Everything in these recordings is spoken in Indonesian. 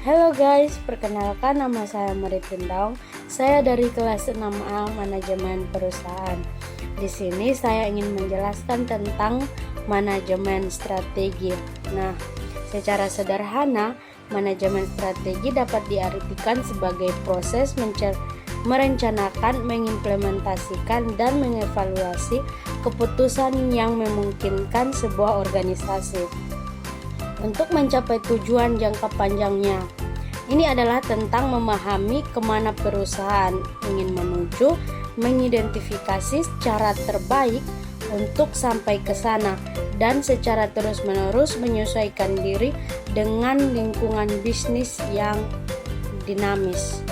Halo guys, perkenalkan nama saya Marit Gendong. Saya dari kelas 6A Manajemen Perusahaan. Di sini saya ingin menjelaskan tentang manajemen strategi. Nah, secara sederhana, manajemen strategi dapat diartikan sebagai proses merencanakan, mengimplementasikan, dan mengevaluasi keputusan yang memungkinkan sebuah organisasi untuk mencapai tujuan jangka panjangnya. Ini adalah tentang memahami kemana perusahaan ingin menuju, mengidentifikasi cara terbaik untuk sampai ke sana, dan secara terus-menerus menyesuaikan diri dengan lingkungan bisnis yang dinamis.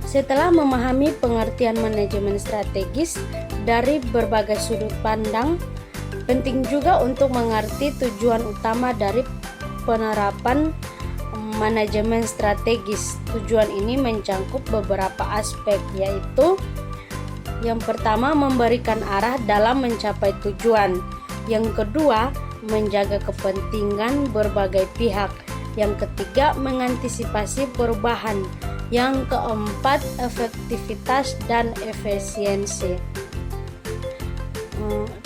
Setelah memahami pengertian manajemen strategis dari berbagai sudut pandang, penting juga untuk mengerti tujuan utama dari penerapan manajemen strategis. Tujuan ini mencakup beberapa aspek, yaitu yang pertama, memberikan arah dalam mencapai tujuan. Yang kedua, menjaga kepentingan berbagai pihak. Yang ketiga, mengantisipasi perubahan. Yang keempat, efektivitas dan efisiensi.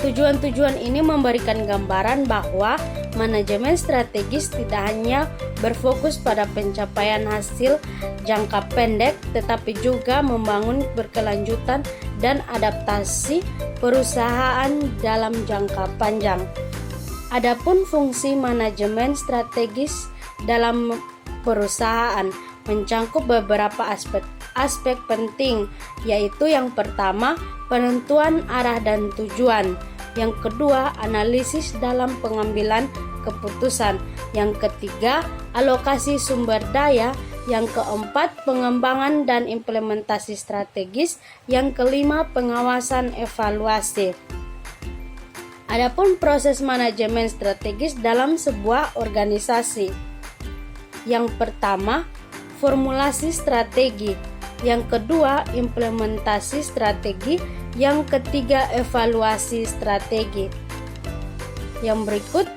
Tujuan-tujuan ini memberikan gambaran bahwa manajemen strategis tidak hanya berfokus pada pencapaian hasil jangka pendek, tetapi juga membangun berkelanjutan dan adaptasi perusahaan dalam jangka panjang. Adapun fungsi manajemen strategis dalam perusahaan mencakup beberapa aspek penting, yaitu yang pertama, penentuan arah dan tujuan. Yang kedua, analisis dalam pengambilan keputusan. Yang ketiga, alokasi sumber daya. Yang keempat, pengembangan dan implementasi strategis. Yang kelima, pengawasan evaluasi. Adapun proses manajemen strategis dalam sebuah organisasi. Yang pertama, formulasi strategi. Yang kedua, implementasi strategi. Yang ketiga, evaluasi strategi. Yang berikut,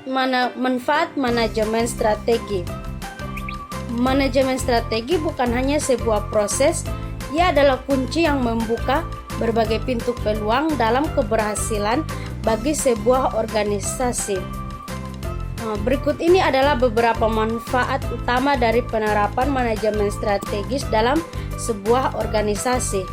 manfaat manajemen strategi. Manajemen strategi bukan hanya sebuah proses, ia adalah kunci yang membuka berbagai pintu peluang dalam keberhasilan bagi sebuah organisasi. Berikut ini adalah beberapa manfaat utama dari penerapan manajemen strategis dalam sebuah organisasi.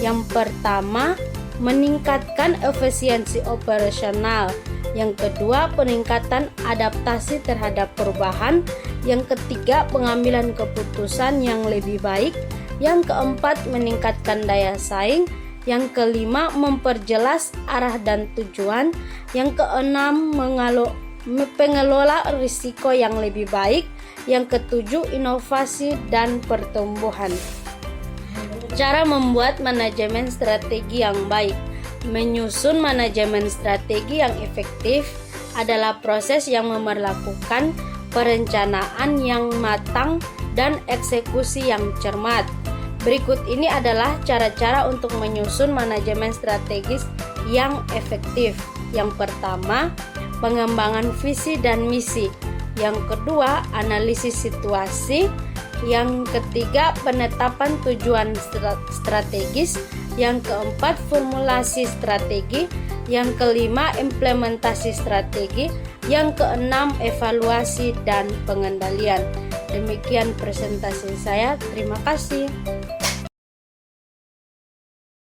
Yang pertama, meningkatkan efisiensi operasional. Yang kedua, peningkatan adaptasi terhadap perubahan. Yang ketiga, pengambilan keputusan yang lebih baik. Yang keempat, meningkatkan daya saing. Yang kelima, memperjelas arah dan tujuan. Yang keenam, pengelola risiko yang lebih baik. Yang ketujuh, inovasi dan pertumbuhan. Cara membuat manajemen strategi yang baik. Menyusun manajemen strategi yang efektif adalah proses yang memerlukan perencanaan yang matang dan eksekusi yang cermat. Berikut ini adalah cara-cara untuk menyusun manajemen strategis yang efektif. Yang pertama, pengembangan visi dan misi. Yang kedua, analisis situasi. Yang ketiga, penetapan tujuan strategis. Yang keempat, formulasi strategi. Yang kelima, implementasi strategi. Yang keenam, evaluasi dan pengendalian. Demikian presentasi saya. Terima kasih.